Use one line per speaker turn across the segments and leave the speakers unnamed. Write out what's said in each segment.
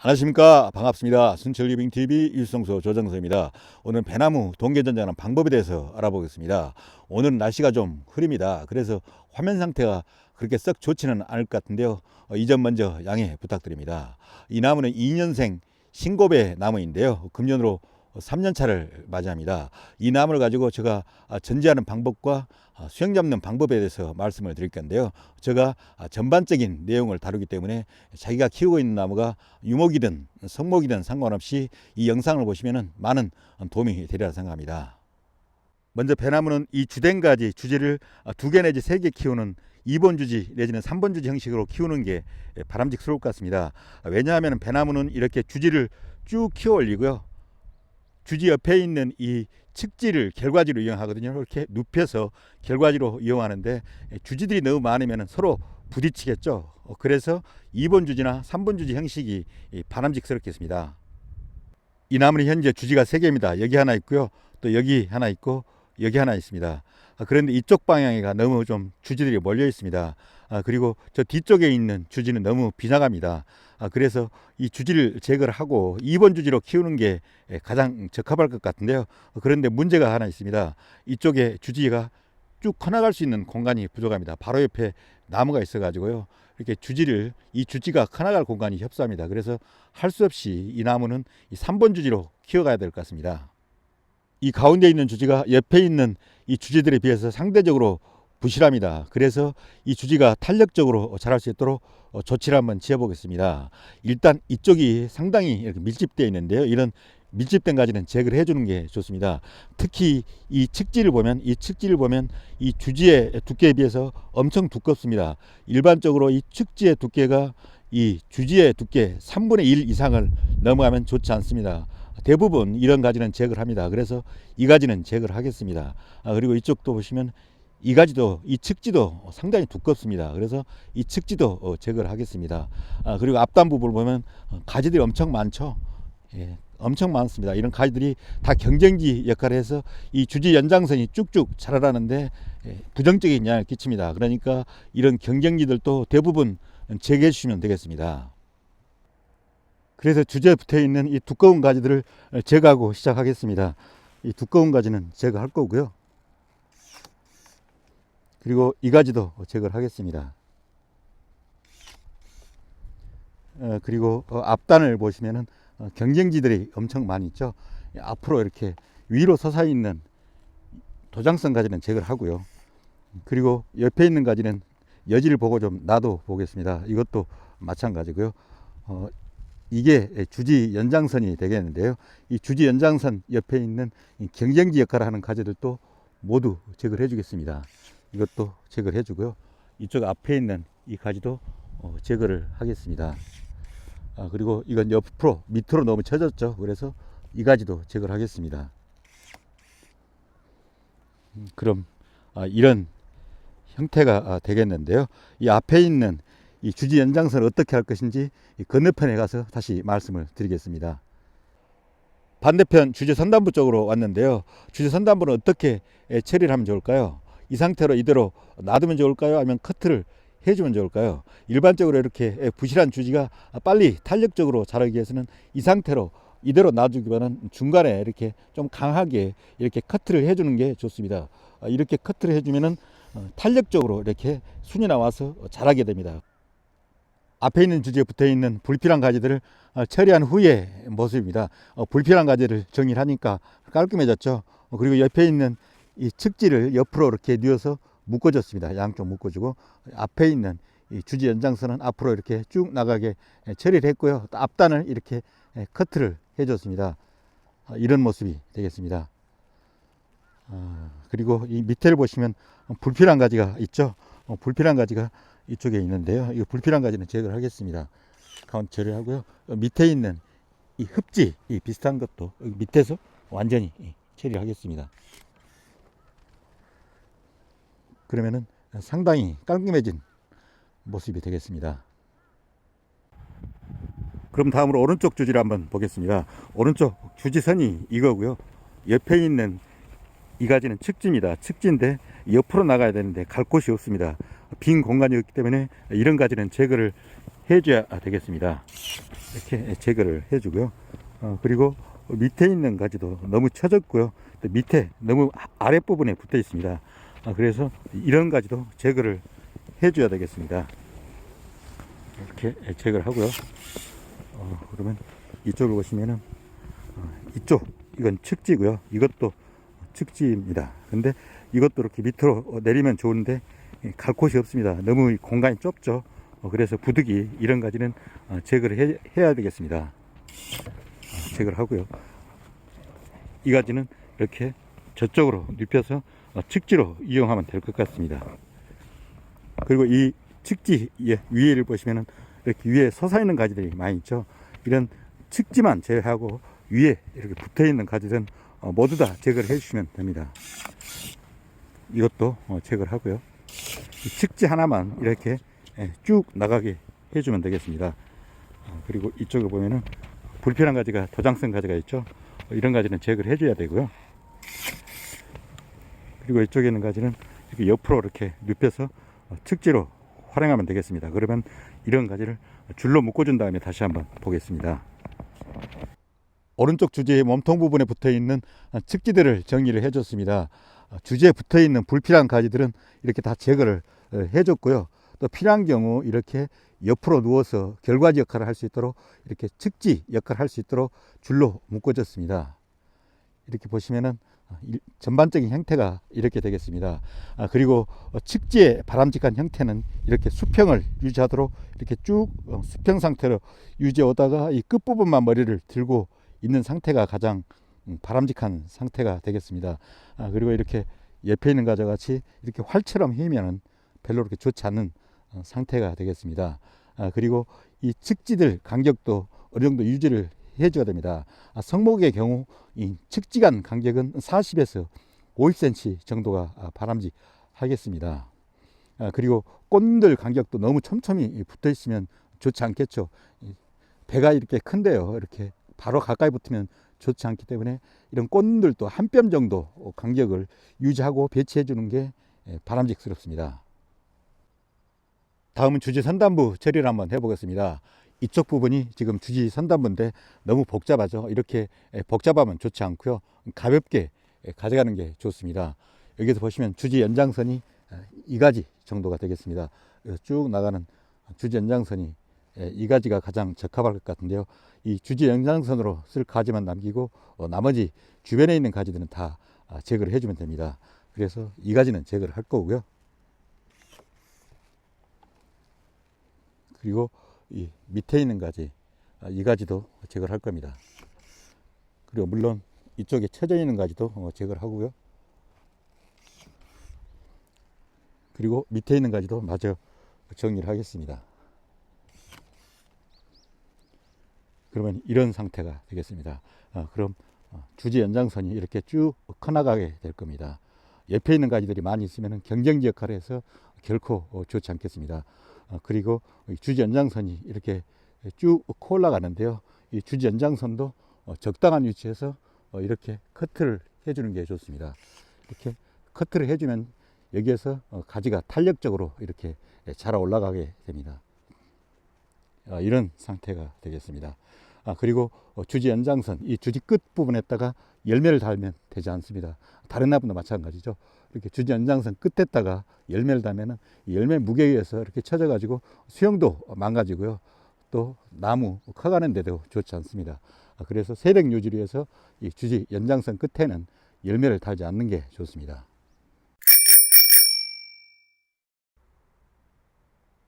안녕하십니까. 반갑습니다. 순철리빙TV 일성소 조정서입니다. 오늘 배나무 동계전장하는 방법에 대해서 알아보겠습니다. 오늘은 날씨가 좀 흐립니다. 그래서 화면 상태가 그렇게 썩 좋지는 않을 것 같은데요. 이 점 먼저 양해 부탁드립니다. 이 나무는 2년생 신고배 나무인데요. 금년으로 3년차를 맞이합니다. 이 나무를 가지고 제가 전지하는 방법과 수영 잡는 방법에 대해서 말씀을 드릴 건데요. 제가 전반적인 내용을 다루기 때문에 자기가 키우고 있는 나무가 유목이든 성목이든 상관없이 이 영상을 보시면 많은 도움이 되리라 생각합니다. 먼저 배나무는 이 주된 가지 주지를 2개 내지 3개 키우는 2번 주지 내지는 3번 주지 형식으로 키우는 게 바람직스러울 것 같습니다. 왜냐하면 배나무는 이렇게 주지를 쭉 키워 올리고요. 주지 옆에 있는 이 측지를 결과지로 이용하거든요. 이렇게 눕혀서 결과지로 이용하는데 주지들이 너무 많으면 서로 부딪히겠죠. 그래서 2번 주지나 3번 주지 형식이 바람직스럽겠습니다. 이 나무는 현재 주지가 3개입니다. 여기 하나 있고요. 또 여기 하나 있고 여기 하나 있습니다. 그런데 이쪽 방향에가 너무 좀 주지들이 몰려 있습니다. 그리고 저 뒤쪽에 있는 주지는 너무 빈약합니다. 그래서 이 주지를 제거를 하고 2번 주지로 키우는 게 가장 적합할 것 같은데요. 그런데 문제가 하나 있습니다. 이쪽에 주지가 쭉 커나갈 수 있는 공간이 부족합니다. 바로 옆에 나무가 있어 가지고요. 이렇게 이 주지가 커나갈 공간이 협소합니다. 그래서 할 수 없이 이 나무는 이 3번 주지로 키워가야 될 것 같습니다. 이 가운데 있는 주지가 옆에 있는 이 주지들에 비해서 상대적으로 부실합니다. 그래서 이 주지가 탄력적으로 자랄 수 있도록 조치를 한번 지어 보겠습니다. 일단 이쪽이 상당히 이렇게 밀집되어 있는데요. 이런 밀집된 가지는 제거를 해주는 게 좋습니다. 특히 이 측지를 보면 이 주지의 두께에 비해서 엄청 두껍습니다. 일반적으로 이 측지의 두께가 이 주지의 두께 3분의 1 이상을 넘어가면 좋지 않습니다. 대부분 이런 가지는 제거를 합니다. 그래서 이 가지는 제거를 하겠습니다. 그리고 이쪽도 보시면 이 가지도 이 측지도 상당히 두껍습니다. 그래서 이 측지도 제거를 하겠습니다. 그리고 앞단 부분을 보면 가지들이 엄청 많죠. 예, 엄청 많습니다. 이런 가지들이 다 경쟁지 역할을 해서 이 주지 연장선이 쭉쭉 자라나는데 부정적인 영향을 끼칩니다. 그러니까 이런 경쟁지들도 대부분 제거해 주시면 되겠습니다. 그래서 주지에 붙어 있는 이 두꺼운 가지들을 제거하고 시작하겠습니다. 이 두꺼운 가지는 제거할 거고요. 그리고 이 가지도 제거를 하겠습니다. 그리고 앞단을 보시면은 경쟁지들이 엄청 많이 있죠. 앞으로 이렇게 위로 솟아 있는 도장성 가지는 제거를 하고요. 그리고 옆에 있는 가지는 여지를 보고 좀 놔둬 보겠습니다. 이것도 마찬가지고요. 이게 주지 연장선이 되겠는데요. 이 주지 연장선 옆에 있는 경쟁지 역할을 하는 가지들도 모두 제거를 해주겠습니다. 이것도 제거를 해주고요. 이쪽 앞에 있는 이 가지도 제거를 하겠습니다. 그리고 이건 옆으로 밑으로 너무 쳐졌죠. 그래서 이 가지도 제거를 하겠습니다. 그럼 이런 형태가 되겠는데요. 이 앞에 있는 이 주지 연장선을 어떻게 할 것인지 건너편에 가서 다시 말씀을 드리겠습니다. 반대편 주지 선단부 쪽으로 왔는데요. 주지 선단부는 어떻게 처리를 하면 좋을까요? 이 상태로 이대로 놔두면 좋을까요? 아니면 커트를 해주면 좋을까요? 일반적으로 이렇게 부실한 주지가 빨리 탄력적으로 자라기 위해서는 이 상태로 이대로 놔두기보다는 중간에 이렇게 좀 강하게 이렇게 커트를 해주는 게 좋습니다. 이렇게 커트를 해주면은 탄력적으로 이렇게 순이 나와서 자라게 됩니다. 앞에 있는 주지에 붙어 있는 불필요한 가지들을 처리한 후의 모습입니다. 불필요한 가지를 정리를 하니까 깔끔해졌죠. 그리고 옆에 있는 이 측지를 옆으로 이렇게 뉘어서 묶어줬습니다. 양쪽 묶어주고 앞에 있는 이 주지 연장선은 앞으로 이렇게 쭉 나가게 처리를 했고요. 또 앞단을 이렇게 커트를 해줬습니다. 이런 모습이 되겠습니다. 그리고 이 밑에를 보시면 불필요한 가지가 있죠. 불필요한 가지가 이쪽에 있는데요. 이 불필요한 가지는 제거를 하겠습니다. 가운데 처리하고요. 밑에 있는 이 흡지 이 비슷한 것도 밑에서 완전히 처리하겠습니다. 그러면은 상당히 깔끔해진 모습이 되겠습니다. 그럼 다음으로 오른쪽 주지를 한번 보겠습니다. 오른쪽 주지선이 이거고요. 옆에 있는 이 가지는 측지입니다. 측지인데 옆으로 나가야 되는데 갈 곳이 없습니다. 빈 공간이 없기 때문에 이런 가지는 제거를 해줘야 되겠습니다. 이렇게 제거를 해주고요. 그리고 밑에 있는 가지도 너무 처졌고요. 또 밑에 너무 아랫부분에 붙어 있습니다. 그래서 이런 가지도 제거를 해줘야 되겠습니다. 이렇게 제거를 하고요. 그러면 이쪽을 보시면은 이쪽 이건 측지고요. 이것도 측지입니다. 근데 이것도 이렇게 밑으로 내리면 좋은데 갈 곳이 없습니다. 너무 공간이 좁죠. 그래서 부득이 이런 가지는 제거를 해야 되겠습니다. 제거를 하고요. 이 가지는 이렇게 저쪽으로 눕혀서 측지로 이용하면 될 것 같습니다. 그리고 이 측지 위에를 보시면은 이렇게 위에 솟아 있는 가지들이 많이 있죠. 이런 측지만 제외하고 위에 이렇게 붙어 있는 가지들은 모두 다 제거를 해 주시면 됩니다. 이것도 제거를 하고요. 이 측지 하나만 이렇게 쭉 나가게 해주면 되겠습니다. 그리고 이쪽에 보면은 불필요한 가지가 도장성 가지가 있죠. 이런 가지는 제거를 해줘야 되고요. 그리고 이쪽에 있는 가지는 이렇게 옆으로 이렇게 눕혀서 측지로 활용하면 되겠습니다. 그러면 이런 가지를 줄로 묶어준 다음에 다시 한번 보겠습니다. 오른쪽 주제의 몸통 부분에 붙어 있는 측지들을 정리를 해줬습니다. 주제에 붙어 있는 불필요한 가지들은 이렇게 다 제거를 해줬고요. 또 필요한 경우 이렇게 옆으로 누워서 결과지 역할을 할 수 있도록 이렇게 측지 역할을 할 수 있도록 줄로 묶어줬습니다. 이렇게 보시면은 전반적인 형태가 이렇게 되겠습니다. 그리고 측지의 바람직한 형태는 이렇게 수평을 유지하도록 이렇게 쭉 수평 상태로 유지해 오다가 이 끝부분만 머리를 들고 있는 상태가 가장 바람직한 상태가 되겠습니다. 그리고 이렇게 옆에 있는 가지와 같이 이렇게 활처럼 휘면은 별로 그렇게 좋지 않은 상태가 되겠습니다. 그리고 이 측지들 간격도 어느 정도 유지를 해줘야 됩니다. 성목의 경우 이 측지간 간격은 40에서 50cm 정도가 바람직하겠습니다. 그리고 꽃들 간격도 너무 촘촘히 붙어 있으면 좋지 않겠죠. 배가 이렇게 큰데요. 이렇게 바로 가까이 붙으면 좋지 않기 때문에 이런 꽃들도 한 뼘 정도 간격을 유지하고 배치해 주는 게 바람직스럽습니다. 다음은 주지 선단부 처리를 한번 해보겠습니다. 이쪽 부분이 지금 주지 선단부인데 너무 복잡하죠. 이렇게 복잡하면 좋지 않고요. 가볍게 가져가는 게 좋습니다. 여기서 보시면 주지 연장선이 이 가지 정도가 되겠습니다. 쭉 나가는 주지 연장선이 이 가지가 가장 적합할 것 같은데요. 이 주지 연장선으로 쓸 가지만 남기고 나머지 주변에 있는 가지들은 다 제거를 해주면 됩니다. 그래서 이 가지는 제거를 할 거고요. 그리고 이 밑에 있는 가지, 이 가지도 제거를 할 겁니다. 그리고 물론 이쪽에 쳐져 있는 가지도 제거를 하고요. 그리고 밑에 있는 가지도 마저 정리를 하겠습니다. 그러면 이런 상태가 되겠습니다. 그럼 주지 연장선이 이렇게 쭉 커나가게 될 겁니다. 옆에 있는 가지들이 많이 있으면 경쟁지 역할을 해서 결코 좋지 않겠습니다. 그리고 주지 연장선이 이렇게 쭉 커 올라가는데요. 이 주지 연장선도 적당한 위치에서 이렇게 커트를 해주는 게 좋습니다. 이렇게 커트를 해주면 여기에서 가지가 탄력적으로 이렇게 자라 올라가게 됩니다. 이런 상태가 되겠습니다. 그리고 주지 연장선, 이 주지 끝 부분에다가 열매를 달면 되지 않습니다. 다른 나무도 마찬가지죠. 이렇게 주지 연장선 끝에다가 열매를 달면은 이 열매 무게에 의해서 이렇게 쳐져 가지고 수영도 망가지고요. 또 나무 커가는 데도 좋지 않습니다. 그래서 세력 유지를 위해서 이 주지 연장선 끝에는 열매를 달지 않는 게 좋습니다.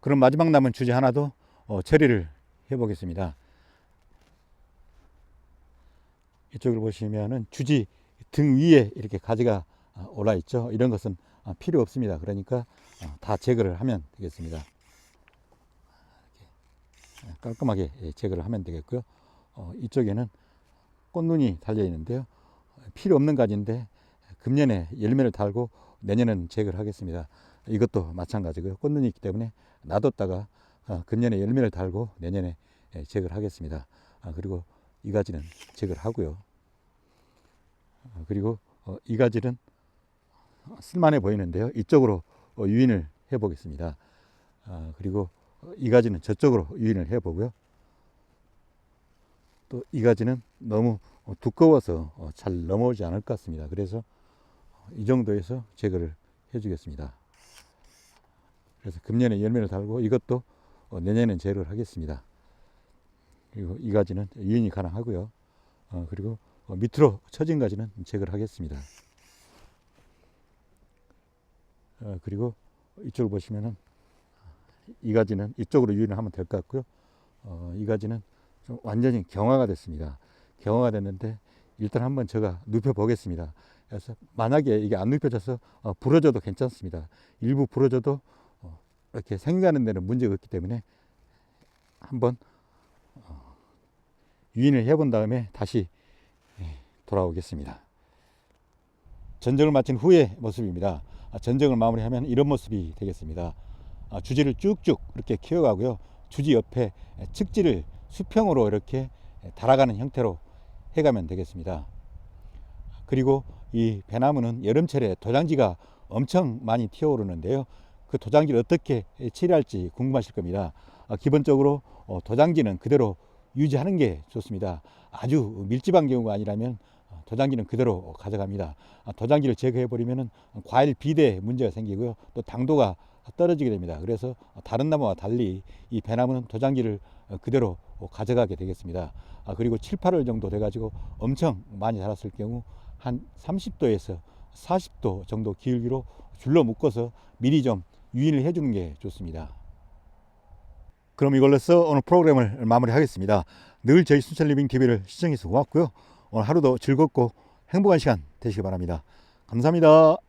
그럼 마지막 남은 주지 하나도 처리를 해 보겠습니다. 이쪽을 보시면은 주지 등 위에 이렇게 가지가 올라 있죠. 이런 것은 필요 없습니다. 그러니까 다 제거를 하면 되겠습니다. 이렇게 깔끔하게 제거를 하면 되겠고요. 이쪽에는 꽃눈이 달려 있는데요. 필요 없는 가지인데 금년에 열매를 달고 내년에는 제거를 하겠습니다. 이것도 마찬가지고요. 꽃눈이 있기 때문에 놔뒀다가 금년에 열매를 달고 내년에 제거를 하겠습니다. 그리고 이 가지는 제거를 하고요. 그리고 이 가지는 쓸만해 보이는데요. 이쪽으로 유인을 해 보겠습니다. 그리고 이 가지는 저쪽으로 유인을 해 보고요. 또 이 가지는 너무 두꺼워서 잘 넘어오지 않을 것 같습니다. 그래서 이 정도에서 제거를 해주겠습니다. 그래서 금년에 열매를 달고 이것도 내년에 제거를 하겠습니다. 그리고 이 가지는 유인이 가능하고요. 그리고 밑으로 처진 가지는 제거를 하겠습니다. 그리고 이쪽을 보시면은 이 가지는 이쪽으로 유인을 하면 될 것 같고요. 이 가지는 좀 완전히 경화가 됐습니다. 경화가 됐는데 일단 한번 제가 눕혀 보겠습니다. 그래서 만약에 이게 안 눕혀져서 부러져도 괜찮습니다. 일부 부러져도 이렇게 생겨가는 데는 문제가 없기 때문에 한번 유인을 해본 다음에 다시 돌아오겠습니다. 전정을 마친 후의 모습입니다. 전정을 마무리하면 이런 모습이 되겠습니다. 주지를 쭉쭉 이렇게 키워가고요. 주지 옆에 측지를 수평으로 이렇게 달아가는 형태로 해가면 되겠습니다. 그리고 이 배나무는 여름철에 도장지가 엄청 많이 튀어오르는데요. 그 도장지를 어떻게 처리할지 궁금하실 겁니다. 기본적으로 도장지는 그대로 유지하는 게 좋습니다. 아주 밀집한 경우가 아니라면 도장지는 그대로 가져갑니다. 도장지를 제거해 버리면 과일 비대에 문제가 생기고요. 또 당도가 떨어지게 됩니다. 그래서 다른 나무와 달리 이 배나무는 도장지를 그대로 가져가게 되겠습니다. 그리고 7, 8월 정도 돼 가지고 엄청 많이 자랐을 경우 한 30도에서 40도 정도 기울기로 줄로 묶어서 미리 좀 유인을 해 주는 게 좋습니다. 그럼 이걸로써 오늘 프로그램을 마무리하겠습니다. 늘 저희 순천리빙TV를 시청해서 고맙고요. 오늘 하루도 즐겁고 행복한 시간 되시기 바랍니다. 감사합니다.